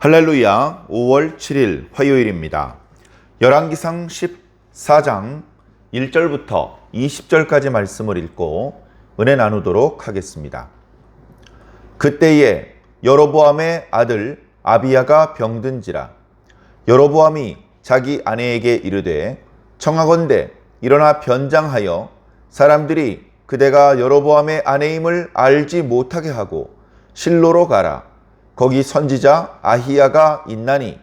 할렐루야. 5월 7일 화요일입니다. 열왕기상 14장 1절부터 20절까지 말씀을 읽고 은혜 나누도록 하겠습니다. 그때에 여로보암의 아들 아비야가 병든지라. 여로보암이 자기 아내에게 이르되 청하건대 일어나 변장하여 사람들이 그대가 여로보암의 아내임을 알지 못하게 하고 실로로 가라. 거기 선지자 아히야가 있나니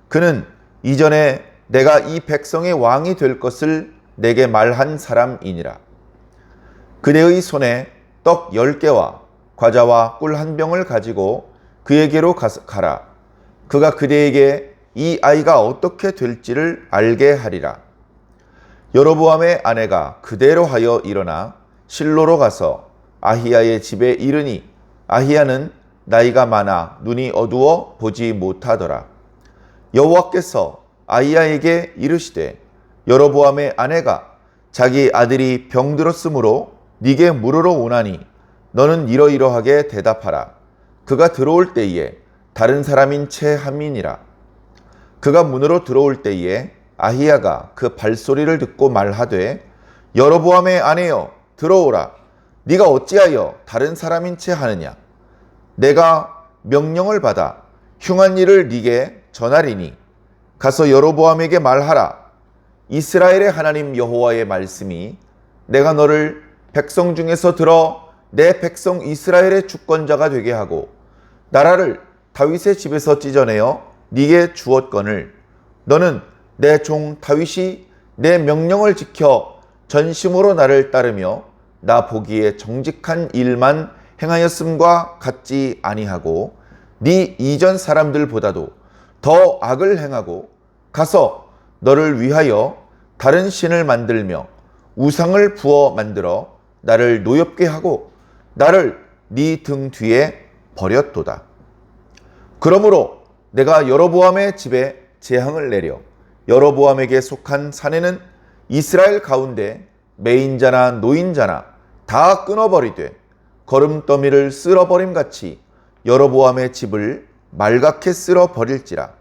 그는 이전에 내가 이 백성의 왕이 될 것을 내게 말한 사람이니라. 그대의 손에 떡 10개와 과자와 꿀 한 병을 가지고 그에게로 가라. 그가 그대에게 이 아이가 어떻게 될지를 알게 하리라. 여로보암의 아내가 그대로 하여 일어나 실로로 가서 아히야의 집에 이르니 아히야는 나이가 많아 눈이 어두워 보지 못하더라. 여호와께서 아히야에게 이르시되 여로보암의 아내가 자기 아들이 병들었으므로 네게 물으러 오나니 너는 이러이러하게 대답하라. 그가 들어올 때에 다른 사람인 채 함이니라. 그가 문으로 들어올 때에 아히야가 그 발소리를 듣고 말하되 여로보암의 아내여 들어오라. 네가 어찌하여 다른 사람인 채 하느냐. 내가 명령을 받아 흉한 일을 네게 전하리니 가서 여로보암에게 말하라. 이스라엘의 하나님 여호와의 말씀이 내가 너를 백성 중에서 들어 내 백성 이스라엘의 주권자가 되게 하고 나라를 다윗의 집에서 찢어내어 네게 주었거늘 너는 내 종 다윗이 내 명령을 지켜 전심으로 나를 따르며 나 보기에 정직한 일만 행하였음과 같지 아니하고 네 이전 사람들보다도 더 악을 행하고 가서 너를 위하여 다른 신을 만들며 우상을 부어 만들어 나를 노엽게 하고 나를 네 등 뒤에 버렸도다. 그러므로 내가 여로보암의 집에 재앙을 내려 여로보암에게 속한 사내는 이스라엘 가운데 매인자나 노인자나 다 끊어버리되 거름더미를 쓸어버림같이 여로보암의 집을 말갛게 쓸어버릴지라.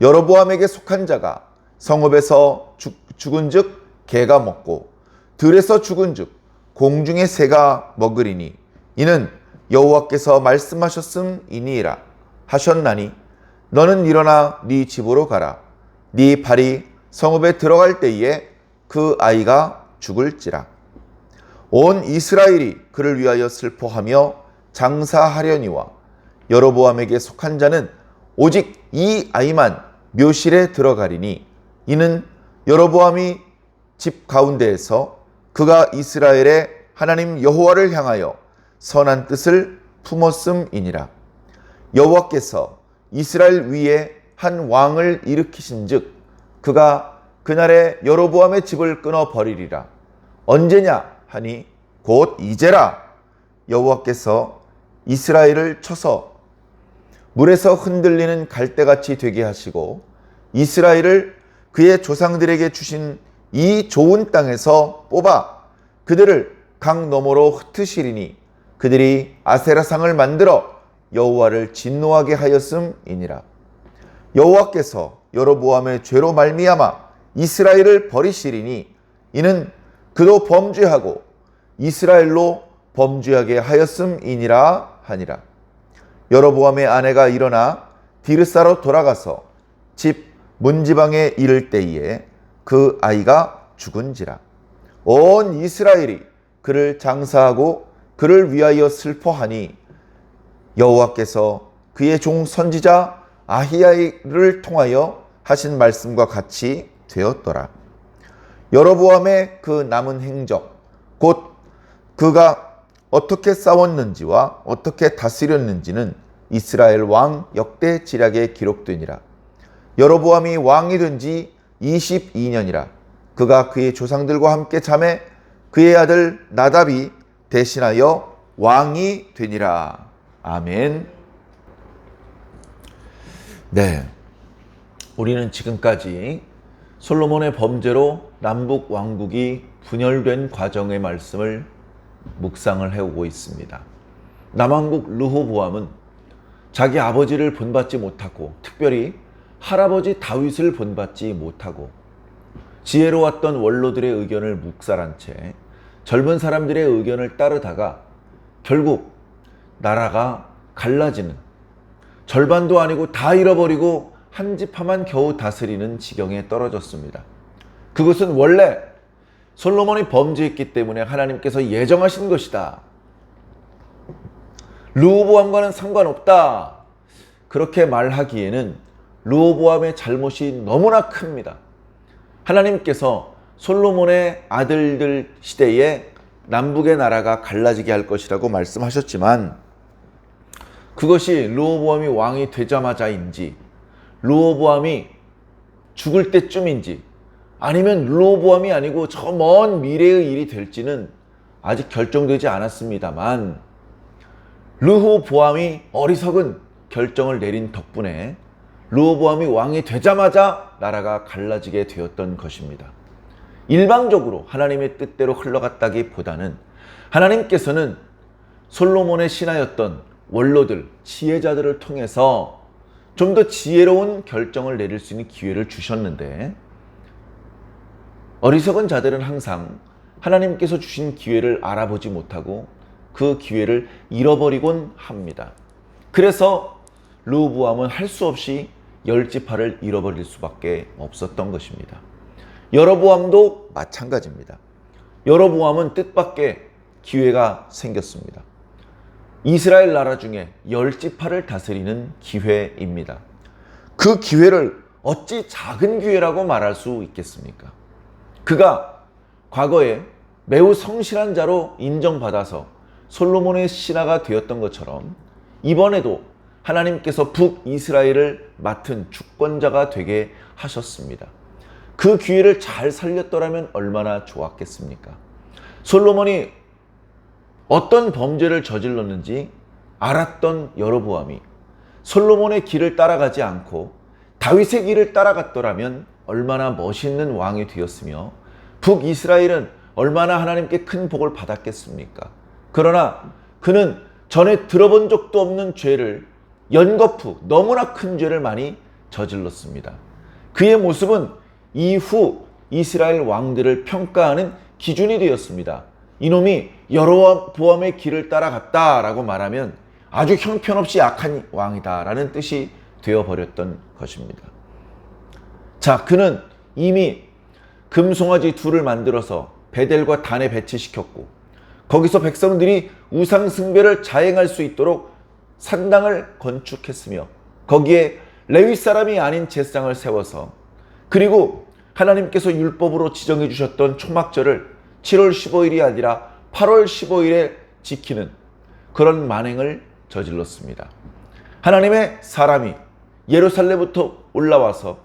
여로보암에게 속한 자가 성읍에서 죽은즉 개가 먹고 들에서 죽은즉 공중의 새가 먹으리니 이는 여호와께서 말씀하셨음이니이다 하셨나니 너는 일어나 네 집으로 가라. 네 발이 성읍에 들어갈 때에 그 아이가 죽을지라. 온 이스라엘이 그를 위하여 슬퍼하며 장사하려니와 여로보암에게 속한 자는 오직 이 아이만 묘실에 들어가리니 이는 여로보암이 집 가운데에서 그가 이스라엘의 하나님 여호와를 향하여 선한 뜻을 품었음이니라. 여호와께서 이스라엘 위에 한 왕을 일으키신즉 그가 그날에 여로보암의 집을 끊어 버리리라. 언제냐 하니 곧 이제라. 여호와께서 이스라엘을 쳐서 물에서 흔들리는 갈대같이 되게 하시고 이스라엘을 그의 조상들에게 주신 이 좋은 땅에서 뽑아 그들을 강 너머로 흩으시리니 그들이 아세라상을 만들어 여호와를 진노하게 하였음이니라. 여호와께서 여로보암의 죄로 말미암아 이스라엘을 버리시리니 이는 그도 범죄하고 이스라엘로 범죄하게 하였음이니라 하니라. 여로보암의 아내가 일어나 디르사로 돌아가서 집 문지방에 이를 때에 그 아이가 죽은지라. 온 이스라엘이 그를 장사하고 그를 위하여 슬퍼하니 여호와께서 그의 종 선지자 아히야를 통하여 하신 말씀과 같이 되었더라. 여로보암의 그 남은 행적 곧 그가 어떻게 싸웠는지와 어떻게 다스렸는지는 이스라엘 왕 역대 지략에 기록되니라. 여로보암이 왕이 된 지 22년이라. 그가 그의 조상들과 함께 잠에 그의 아들 나답이 대신하여 왕이 되니라. 아멘. 네, 우리는 지금까지 솔로몬의 범죄로 남북 왕국이 분열된 과정의 말씀을 묵상을 해오고 있습니다. 남왕국 르호보암은 자기 아버지를 본받지 못하고, 특별히 할아버지 다윗을 본받지 못하고, 지혜로웠던 원로들의 의견을 묵살한 채 젊은 사람들의 의견을 따르다가 결국 나라가 갈라지는, 절반도 아니고 다 잃어버리고 한 지파만 겨우 다스리는 지경에 떨어졌습니다. 그것은 원래 솔로몬이 범죄했기 때문에 하나님께서 예정하신 것이다. 르호보암과는 상관없다. 그렇게 말하기에는 르호보암의 잘못이 너무나 큽니다. 하나님께서 솔로몬의 아들들 시대에 남북의 나라가 갈라지게 할 것이라고 말씀하셨지만, 그것이 르호보암이 왕이 되자마자인지, 르호보암이 죽을 때쯤인지, 아니면 르호보암이 아니고 저 먼 미래의 일이 될지는 아직 결정되지 않았습니다만, 르호보암이 어리석은 결정을 내린 덕분에 르호보암이 왕이 되자마자 나라가 갈라지게 되었던 것입니다. 일방적으로 하나님의 뜻대로 흘러갔다기보다는 하나님께서는 솔로몬의 신하였던 원로들, 지혜자들을 통해서 좀 더 지혜로운 결정을 내릴 수 있는 기회를 주셨는데, 어리석은 자들은 항상 하나님께서 주신 기회를 알아보지 못하고 그 기회를 잃어버리곤 합니다. 그래서 르호보암은 할 수 없이 10지파를 잃어버릴 수밖에 없었던 것입니다. 여로보암도 마찬가지입니다. 여로보암은 뜻밖의 기회가 생겼습니다. 이스라엘 나라 중에 10지파를 다스리는 기회입니다. 그 기회를 어찌 작은 기회라고 말할 수 있겠습니까? 그가 과거에 매우 성실한 자로 인정받아서 솔로몬의 신하가 되었던 것처럼 이번에도 하나님께서 북이스라엘을 맡은 주권자가 되게 하셨습니다. 그 기회를 잘 살렸더라면 얼마나 좋았겠습니까? 솔로몬이 어떤 범죄를 저질렀는지 알았던 여로보암이 솔로몬의 길을 따라가지 않고 다윗의 길을 따라갔더라면 얼마나 멋있는 왕이 되었으며 북이스라엘은 얼마나 하나님께 큰 복을 받았겠습니까? 그러나 그는 전에 들어본 적도 없는 죄를 연거푸 너무나 큰 죄를 많이 저질렀습니다. 그의 모습은 이후 이스라엘 왕들을 평가하는 기준이 되었습니다. 이놈이 여로보암의 길을 따라갔다라고 말하면 아주 형편없이 악한 왕이다라는 뜻이 되어버렸던 것입니다. 자, 그는 이미 금송아지 둘을 만들어서 베델과 단에 배치시켰고, 거기서 백성들이 우상 숭배를 자행할 수 있도록 산당을 건축했으며, 거기에 레위 사람이 아닌 제사장을 세워서, 그리고 하나님께서 율법으로 지정해 주셨던 초막절을 7월 15일이 아니라 8월 15일에 지키는 그런 만행을 저질렀습니다. 하나님의 사람이 예루살렘부터 올라와서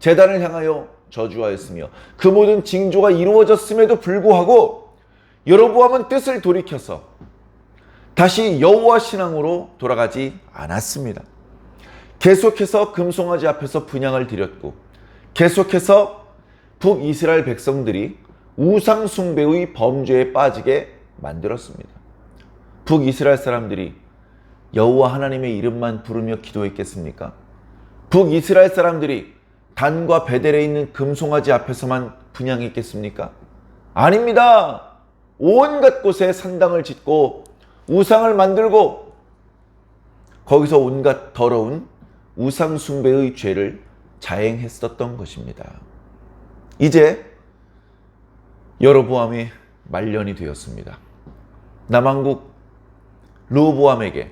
제단을 향하여 저주하였으며 그 모든 징조가 이루어졌음에도 불구하고 여로보암은 뜻을 돌이켜서 다시 여호와 신앙으로 돌아가지 않았습니다. 계속해서 금송아지 앞에서 분향을 드렸고, 계속해서 북이스라엘 백성들이 우상 숭배의 범죄에 빠지게 만들었습니다. 북이스라엘 사람들이 여호와 하나님의 이름만 부르며 기도했겠습니까? 북이스라엘 사람들이 단과 베델에 있는 금송아지 앞에서만 분향했겠습니까? 아닙니다. 온갖 곳에 산당을 짓고 우상을 만들고 거기서 온갖 더러운 우상 숭배의 죄를 자행했었던 것입니다. 이제 여로보암이 말년이 되었습니다. 남왕국 르호보암에게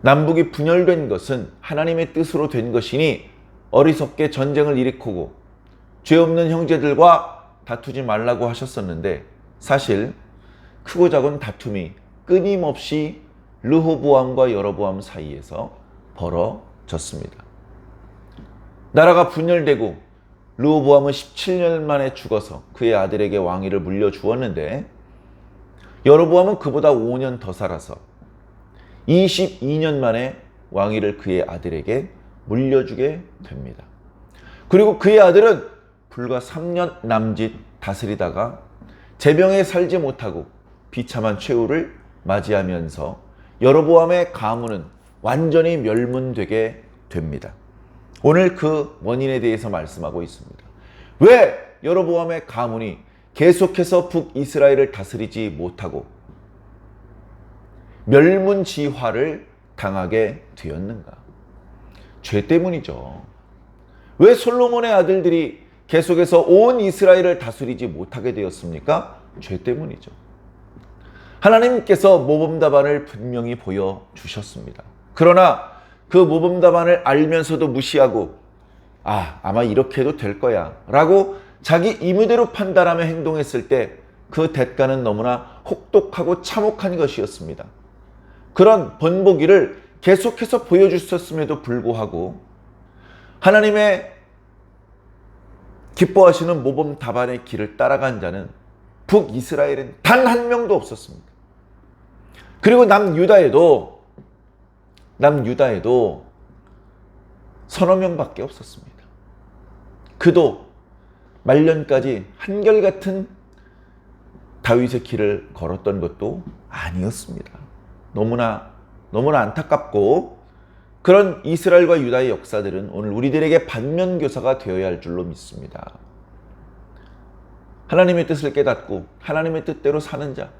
남북이 분열된 것은 하나님의 뜻으로 된 것이니 어리석게 전쟁을 일으키고 죄 없는 형제들과 다투지 말라고 하셨었는데, 사실 크고 작은 다툼이 끊임없이 르호보암과 여로보암 사이에서 벌어졌습니다. 나라가 분열되고 르호보암은 17년 만에 죽어서 그의 아들에게 왕위를 물려주었는데, 여로보암은 그보다 5년 더 살아서 22년 만에 왕위를 그의 아들에게 물려주게 됩니다. 그리고 그의 아들은 불과 3년 남짓 다스리다가 제병에 살지 못하고 비참한 최후를 맞이하면서 여로보암의 가문은 완전히 멸문되게 됩니다. 오늘 그 원인에 대해서 말씀하고 있습니다. 왜 여로보암의 가문이 계속해서 북이스라엘을 다스리지 못하고 멸문지화를 당하게 되었는가? 죄 때문이죠. 왜 솔로몬의 아들들이 계속해서 온 이스라엘을 다스리지 못하게 되었습니까? 죄 때문이죠. 하나님께서 모범답안을 분명히 보여주셨습니다. 그러나 그 모범답안을 알면서도 무시하고 아마 이렇게 해도 될 거야 라고 자기 임의대로 판단하며 행동했을 때 그 대가는 너무나 혹독하고 참혹한 것이었습니다. 그런 번복일을 계속해서 보여주셨음에도 불구하고 하나님의 기뻐하시는 모범 답안의 길을 따라간 자는 북이스라엘은 단 한 명도 없었습니다. 그리고 남유다에도 서너 명밖에 없었습니다. 그도 말년까지 한결같은 다윗의 길을 걸었던 것도 아니었습니다. 너무나 안타깝고 그런 이스라엘과 유다의 역사들은 오늘 우리들에게 반면교사가 되어야 할 줄로 믿습니다. 하나님의 뜻을 깨닫고 하나님의 뜻대로 사는 자,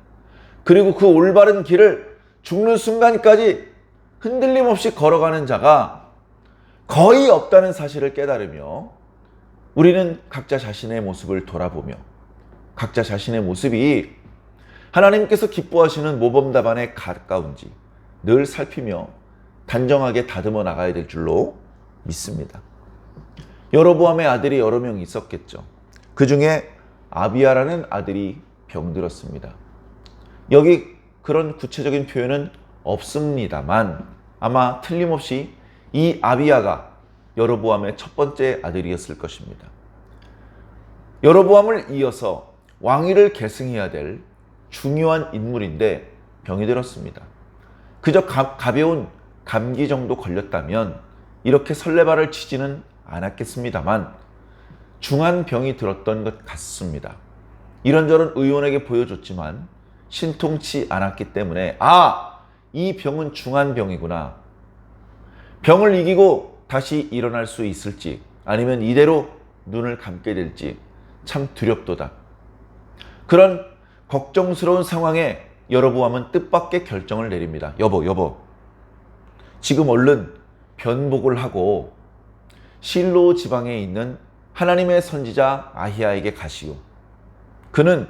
그리고 그 올바른 길을 죽는 순간까지 흔들림 없이 걸어가는 자가 거의 없다는 사실을 깨달으며 우리는 각자 자신의 모습을 돌아보며 각자 자신의 모습이 하나님께서 기뻐하시는 모범답안에 가까운지 늘 살피며 단정하게 다듬어 나가야 될 줄로 믿습니다. 여로보암의 아들이 여러 명 있었겠죠. 그 중에 아비야라는 아들이 병들었습니다. 여기 그런 구체적인 표현은 없습니다만 아마 틀림없이 이 아비야가 여로보암의 첫 번째 아들이었을 것입니다. 여로보암을 이어서 왕위를 계승해야 될 중요한 인물인데 병이 들었습니다. 그저 가벼운 감기 정도 걸렸다면 이렇게 설레발을 치지는 않았겠습니다만 중한 병이 들었던 것 같습니다. 이런저런 의원에게 보여줬지만 신통치 않았기 때문에 이 병은 중한 병이구나. 병을 이기고 다시 일어날 수 있을지 아니면 이대로 눈을 감게 될지 참 두렵도다. 그런 걱정스러운 상황에 여로보암은 뜻밖의 결정을 내립니다. 여보, 지금 얼른 변복을 하고 실로 지방에 있는 하나님의 선지자 아히야에게 가시오. 그는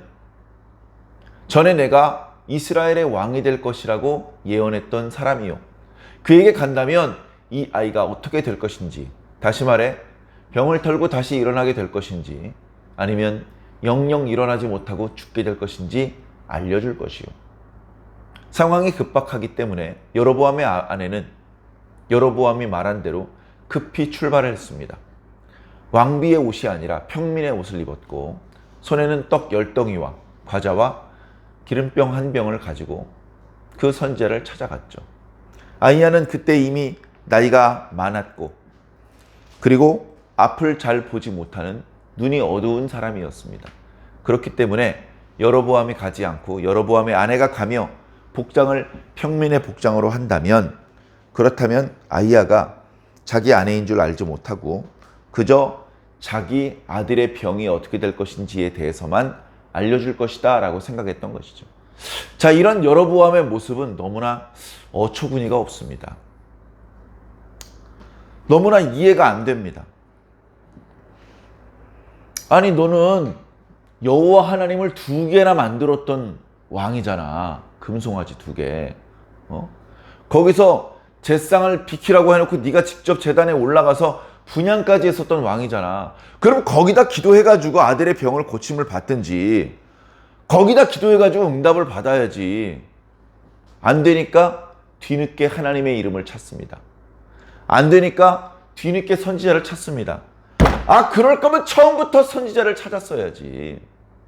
전에 내가 이스라엘의 왕이 될 것이라고 예언했던 사람이요. 그에게 간다면 이 아이가 어떻게 될 것인지, 다시 말해 병을 털고 다시 일어나게 될 것인지 아니면 영영 일어나지 못하고 죽게 될 것인지 알려줄 것이요. 상황이 급박하기 때문에 여로보암의 아내는 여로보암이 말한 대로 급히 출발을 했습니다. 왕비의 옷이 아니라 평민의 옷을 입었고 손에는 떡 10덩이와 과자와 기름병 한 병을 가지고 그 선지자를 찾아갔죠. 아히야는 그때 이미 나이가 많았고 그리고 앞을 잘 보지 못하는 눈이 어두운 사람이었습니다. 그렇기 때문에 여로보암이 가지 않고 여로보암의 아내가 가며 복장을 평민의 복장으로 한다면, 그렇다면 아히야가 자기 아내인 줄 알지 못하고 그저 자기 아들의 병이 어떻게 될 것인지에 대해서만 알려줄 것이다 라고 생각했던 것이죠. 자, 이런 여로보암의 모습은 너무나 어처구니가 없습니다. 너무나 이해가 안 됩니다. 아니, 너는 여호와 하나님을 2개나 만들었던 왕이잖아. 금송아지 2개. 거기서 제상을 비키라고 해놓고 네가 직접 제단에 올라가서 분향까지 했었던 왕이잖아. 그럼 거기다 기도해가지고 아들의 병을 고침을 받든지 거기다 기도해가지고 응답을 받아야지. 안 되니까 뒤늦게 하나님의 이름을 찾습니다. 안 되니까 뒤늦게 선지자를 찾습니다. 그럴 거면 처음부터 선지자를 찾았어야지.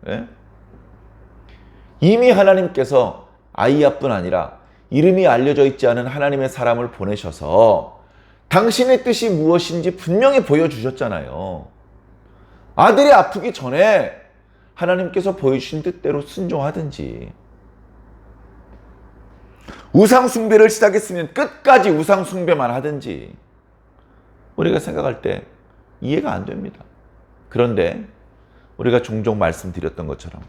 예? 이미 하나님께서 아히야뿐 아니라 이름이 알려져 있지 않은 하나님의 사람을 보내셔서 당신의 뜻이 무엇인지 분명히 보여주셨잖아요. 아들이 아프기 전에 하나님께서 보여주신 뜻대로 순종하든지. 우상 숭배를 시작했으면 끝까지 우상 숭배만 하든지 우리가 생각할 때 이해가 안 됩니다. 그런데 우리가 종종 말씀드렸던 것처럼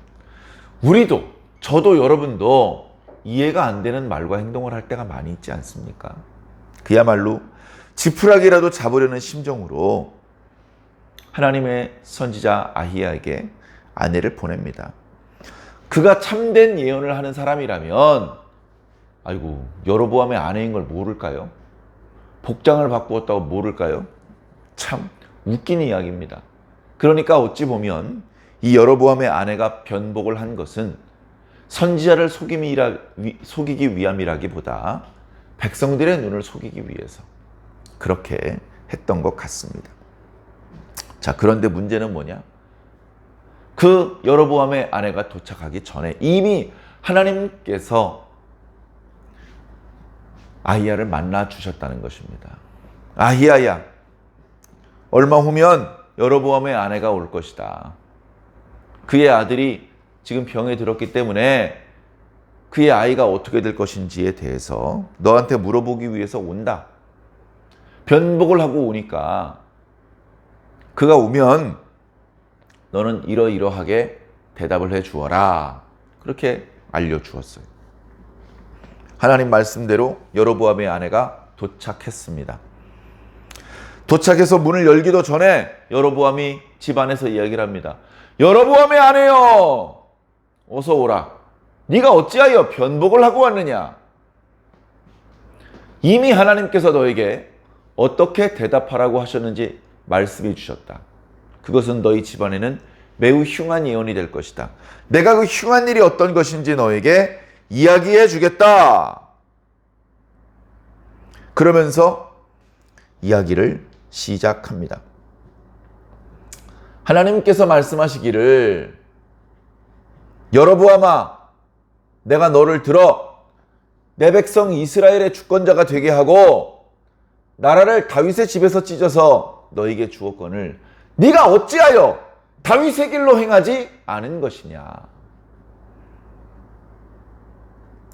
우리도, 저도, 여러분도 이해가 안 되는 말과 행동을 할 때가 많이 있지 않습니까? 그야말로 지푸라기라도 잡으려는 심정으로 하나님의 선지자 아히야에게 아내를 보냅니다. 그가 참된 예언을 하는 사람이라면 아이고, 여로보암의 아내인 걸 모를까요? 복장을 바꾸었다고 모를까요? 참 웃기는 이야기입니다. 그러니까 어찌 보면 이 여로보암의 아내가 변복을 한 것은 선지자를 속이기 위함이라기보다 백성들의 눈을 속이기 위해서 그렇게 했던 것 같습니다. 자, 그런데 문제는 뭐냐? 그 여로보암의 아내가 도착하기 전에 이미 하나님께서 아히야를 만나 주셨다는 것입니다. 아히야야, 얼마 후면 여로보암의 아내가 올 것이다. 그의 아들이 지금 병에 들었기 때문에 그의 아이가 어떻게 될 것인지에 대해서 너한테 물어보기 위해서 온다. 변복을 하고 오니까 그가 오면 너는 이러이러하게 대답을 해 주어라. 그렇게 알려주었어요. 하나님 말씀대로 여로보암의 아내가 도착했습니다. 도착해서 문을 열기도 전에 여로보암이 집안에서 이야기를 합니다. 여로보암의 아내여, 어서 오라. 네가 어찌하여 변복을 하고 왔느냐? 이미 하나님께서 너에게 어떻게 대답하라고 하셨는지 말씀해 주셨다. 그것은 너희 집안에는 매우 흉한 예언이 될 것이다. 내가 그 흉한 일이 어떤 것인지 너에게 이야기해 주겠다. 그러면서 이야기를 시작합니다. 하나님께서 말씀하시기를 여로보암아, 내가 너를 들어 내 백성 이스라엘의 주권자가 되게 하고 나라를 다윗의 집에서 찢어서 너에게 주었거늘 네가 어찌하여 다윗의 길로 행하지 않은 것이냐?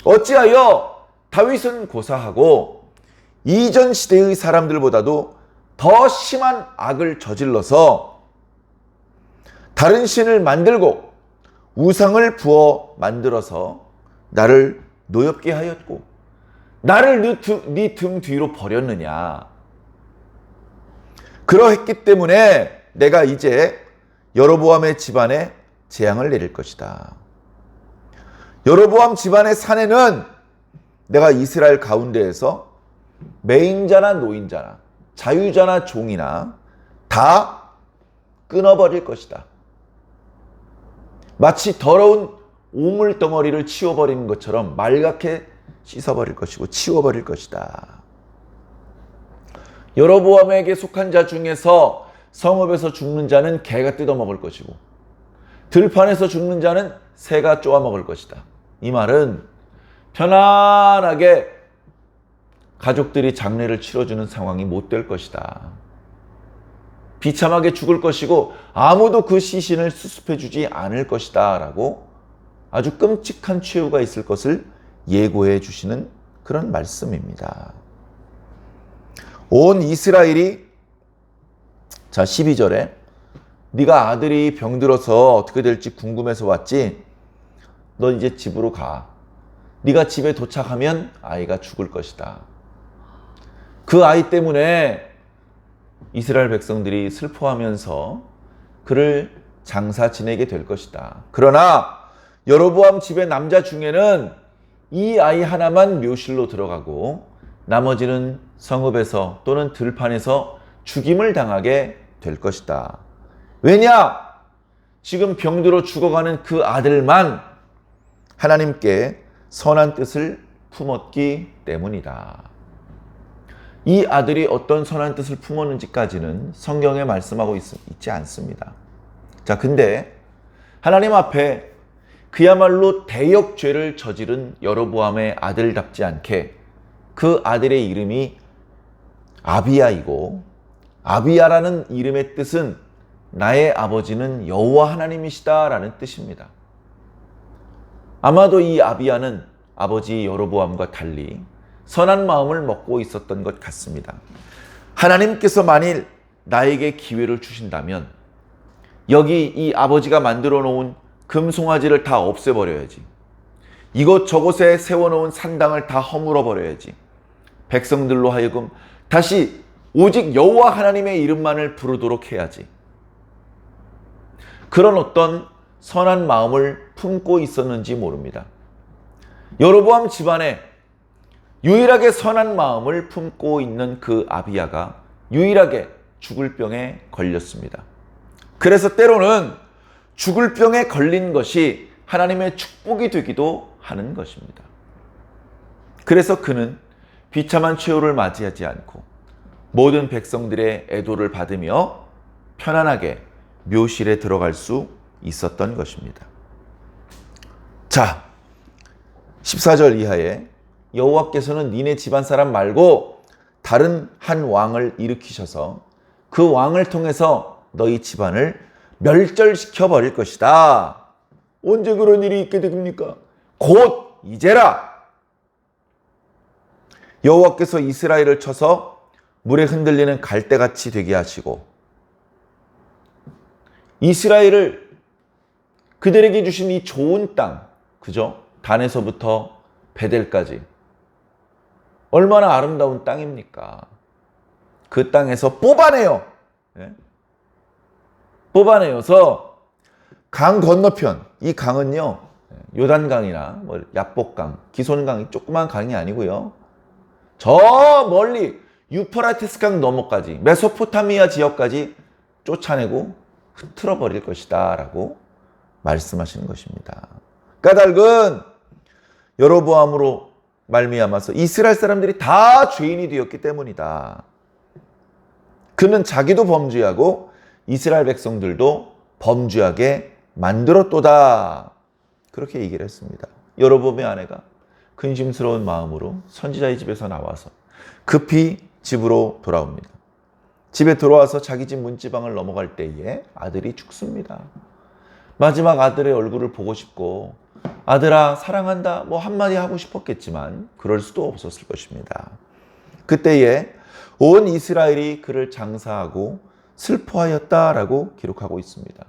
어찌하여 다윗은 고사하고 이전 시대의 사람들보다도 더 심한 악을 저질러서 다른 신을 만들고 우상을 부어 만들어서 나를 노엽게 하였고 나를 네 등 뒤로 버렸느냐? 그러했기 때문에 내가 이제 여로보암의 집안에 재앙을 내릴 것이다. 여로보암 집안의 사내는 내가 이스라엘 가운데에서 매인자나 노인자나 자유자나 종이나 다 끊어버릴 것이다. 마치 더러운 오물 덩어리를 치워버리는 것처럼 말갛게 씻어버릴 것이고 치워버릴 것이다. 여로보암에게 속한 자 중에서 성읍에서 죽는 자는 개가 뜯어먹을 것이고 들판에서 죽는 자는 새가 쪼아먹을 것이다. 이 말은 편안하게 가족들이 장례를 치러주는 상황이 못 될 것이다. 비참하게 죽을 것이고 아무도 그 시신을 수습해주지 않을 것이다 라고 아주 끔찍한 최후가 있을 것을 예고해 주시는 그런 말씀입니다. 온 이스라엘이, 자 12절에 네가 아들이 병들어서 어떻게 될지 궁금해서 왔지? 너 이제 집으로 가. 네가 집에 도착하면 아이가 죽을 것이다. 그 아이 때문에 이스라엘 백성들이 슬퍼하면서 그를 장사 지내게 될 것이다. 그러나 여로보암 집의 남자 중에는 이 아이 하나만 묘실로 들어가고 나머지는 성읍에서 또는 들판에서 죽임을 당하게 될 것이다. 왜냐? 지금 병들어 죽어가는 그 아들만 하나님께 선한 뜻을 품었기 때문이다. 이 아들이 어떤 선한 뜻을 품었는지까지는 성경에 말씀하고 있지 않습니다. 자, 근데 하나님 앞에 그야말로 대역죄를 저지른 여로보암의 아들답지 않게 그 아들의 이름이 아비야이고 아비야라는 이름의 뜻은 나의 아버지는 여호와 하나님이시다 라는 뜻입니다. 아마도 이 아비야는 아버지 여로보암과 달리 선한 마음을 먹고 있었던 것 같습니다. 하나님께서 만일 나에게 기회를 주신다면 여기 이 아버지가 만들어 놓은 금송아지를 다 없애버려야지. 이곳저곳에 세워놓은 산당을 다 허물어 버려야지. 백성들로 하여금 다시 오직 여호와 하나님의 이름만을 부르도록 해야지. 그런 어떤 선한 마음을 품고 있었는지 모릅니다. 여로보암 집안에 유일하게 선한 마음을 품고 있는 그 아비야가 유일하게 죽을 병에 걸렸습니다. 그래서 때로는 죽을 병에 걸린 것이 하나님의 축복이 되기도 하는 것입니다. 그래서 그는 비참한 최후를 맞이하지 않고 모든 백성들의 애도를 받으며 편안하게 묘실에 들어갈 수 있었던 것입니다. 자, 14절 이하에 여호와께서는 니네 집안 사람 말고 다른 한 왕을 일으키셔서 그 왕을 통해서 너희 집안을 멸절시켜 버릴 것이다. 언제 그런 일이 있게 됩니까? 곧 이제라. 여호와께서 이스라엘을 쳐서 물에 흔들리는 갈대같이 되게 하시고 이스라엘을 그들에게 주신 이 좋은 땅, 그죠? 단에서부터 베델까지 얼마나 아름다운 땅입니까? 그 땅에서 뽑아내요. 뽑아내어서 강 건너편, 이 강은요 요단강이나 야복강, 기손강이 조그만 강이 아니고요. 저 멀리 유프라테스강 너머까지 메소포타미아 지역까지 쫓아내고 흐트러 버릴 것이다 라고 말씀하시는 것입니다. 까닭은 여로보암으로 말미암아서 이스라엘 사람들이 다 죄인이 되었기 때문이다. 그는 자기도 범죄하고 이스라엘 백성들도 범죄하게 만들었도다. 그렇게 얘기를 했습니다. 여로보암의 아내가 근심스러운 마음으로 선지자의 집에서 나와서 급히 집으로 돌아옵니다. 집에 들어와서 자기 집 문지방을 넘어갈 때에 아들이 죽습니다. 마지막 아들의 얼굴을 보고 싶고 아들아 사랑한다 뭐 한마디 하고 싶었겠지만 그럴 수도 없었을 것입니다. 그때에 온 이스라엘이 그를 장사하고 슬퍼하였다라고 기록하고 있습니다.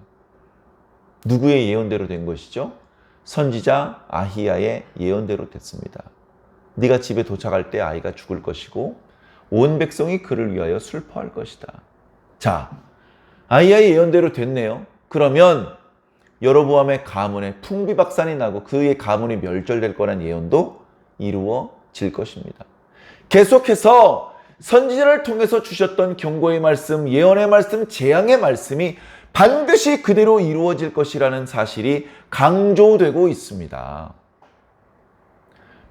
누구의 예언대로 된 것이죠? 선지자 아히야의 예언대로 됐습니다. 네가 집에 도착할 때 아이가 죽을 것이고 온 백성이 그를 위하여 슬퍼할 것이다. 자, 아히야의 예언대로 됐네요. 그러면 여로보암의 가문에 풍비박산이 나고 그의 가문이 멸절될 거란 예언도 이루어질 것입니다. 계속해서 선지자를 통해서 주셨던 경고의 말씀, 예언의 말씀, 재앙의 말씀이 반드시 그대로 이루어질 것이라는 사실이 강조되고 있습니다.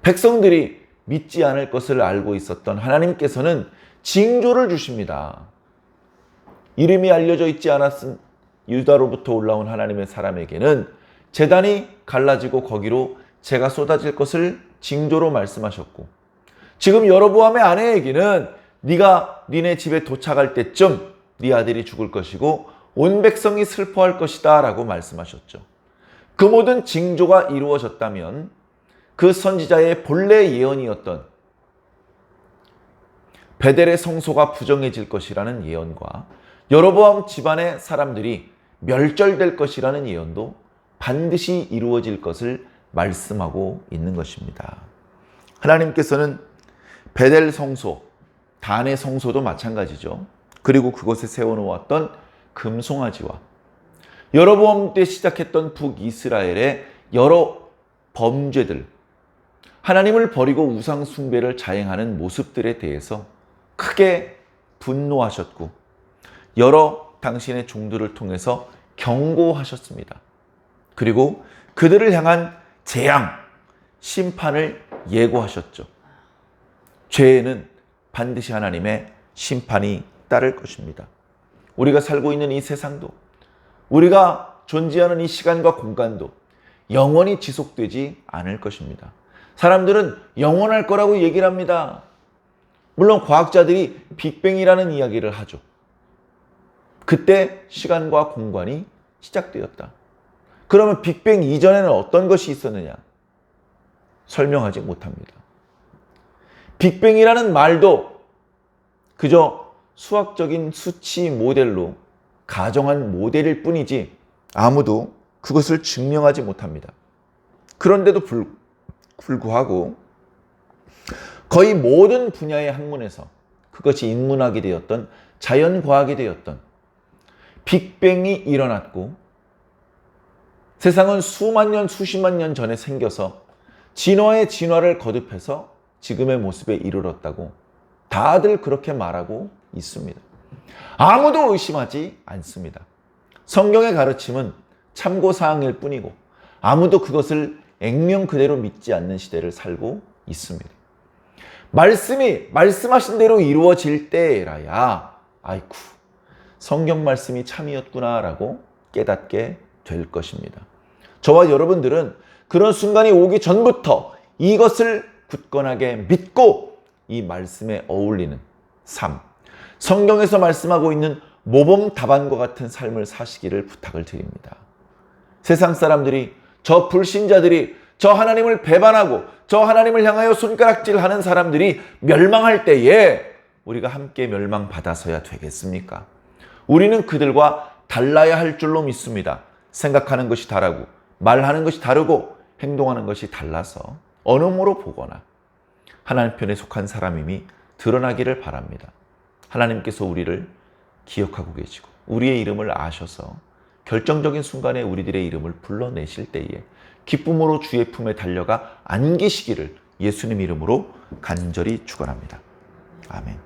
백성들이 믿지 않을 것을 알고 있었던 하나님께서는 징조를 주십니다. 이름이 알려져 있지 않았은 유다로부터 올라온 하나님의 사람에게는 제단이 갈라지고 거기로 재가 쏟아질 것을 징조로 말씀하셨고 지금 여로보암의 아내에게는 네가 니네 집에 도착할 때쯤 네 아들이 죽을 것이고 온 백성이 슬퍼할 것이다 라고 말씀하셨죠. 그 모든 징조가 이루어졌다면 그 선지자의 본래 예언이었던 베델의 성소가 부정해질 것이라는 예언과 여로보암 집안의 사람들이 멸절될 것이라는 예언도 반드시 이루어질 것을 말씀하고 있는 것입니다. 하나님께서는 베델 성소, 단의 성소도 마찬가지죠. 그리고 그곳에 세워놓았던 금송아지와 여로보암 때 시작했던 북이스라엘의 여러 범죄들, 하나님을 버리고 우상 숭배를 자행하는 모습들에 대해서 크게 분노하셨고 여러 당신의 종들을 통해서 경고하셨습니다. 그리고 그들을 향한 재앙, 심판을 예고하셨죠. 죄에는 반드시 하나님의 심판이 따를 것입니다. 우리가 살고 있는 이 세상도 우리가 존재하는 이 시간과 공간도 영원히 지속되지 않을 것입니다. 사람들은 영원할 거라고 얘기를 합니다. 물론 과학자들이 빅뱅이라는 이야기를 하죠. 그때 시간과 공간이 시작되었다. 그러면 빅뱅 이전에는 어떤 것이 있었느냐? 설명하지 못합니다. 빅뱅이라는 말도 그저 수학적인 수치 모델로 가정한 모델일 뿐이지 아무도 그것을 증명하지 못합니다. 그런데도 불구하고 거의 모든 분야의 학문에서 그것이 인문학이 되었던 자연과학이 되었던 빅뱅이 일어났고 세상은 수만 년, 수십만 년 전에 생겨서 진화의 진화를 거듭해서 지금의 모습에 이르렀다고 다들 그렇게 말하고 있습니다. 아무도 의심하지 않습니다. 성경의 가르침은 참고사항일 뿐이고 아무도 그것을 액면 그대로 믿지 않는 시대를 살고 있습니다. 말씀이 말씀하신 대로 이루어질 때라야 아이쿠 성경 말씀이 참이었구나라고 깨닫게 될 것입니다. 저와 여러분들은 그런 순간이 오기 전부터 이것을 굳건하게 믿고 이 말씀에 어울리는 삶, 성경에서 말씀하고 있는 모범 답안과 같은 삶을 사시기를 부탁을 드립니다. 세상 사람들이, 저 불신자들이, 저 하나님을 배반하고 저 하나님을 향하여 손가락질하는 사람들이 멸망할 때에 우리가 함께 멸망받아서야 되겠습니까? 우리는 그들과 달라야 할 줄로 믿습니다. 생각하는 것이 다르고 말하는 것이 다르고 행동하는 것이 달라서 어느 모로 보거나 하나님 편에 속한 사람임이 드러나기를 바랍니다. 하나님께서 우리를 기억하고 계시고 우리의 이름을 아셔서 결정적인 순간에 우리들의 이름을 불러내실 때에 기쁨으로 주의 품에 달려가 안기시기를 예수님 이름으로 간절히 축원합니다. 아멘.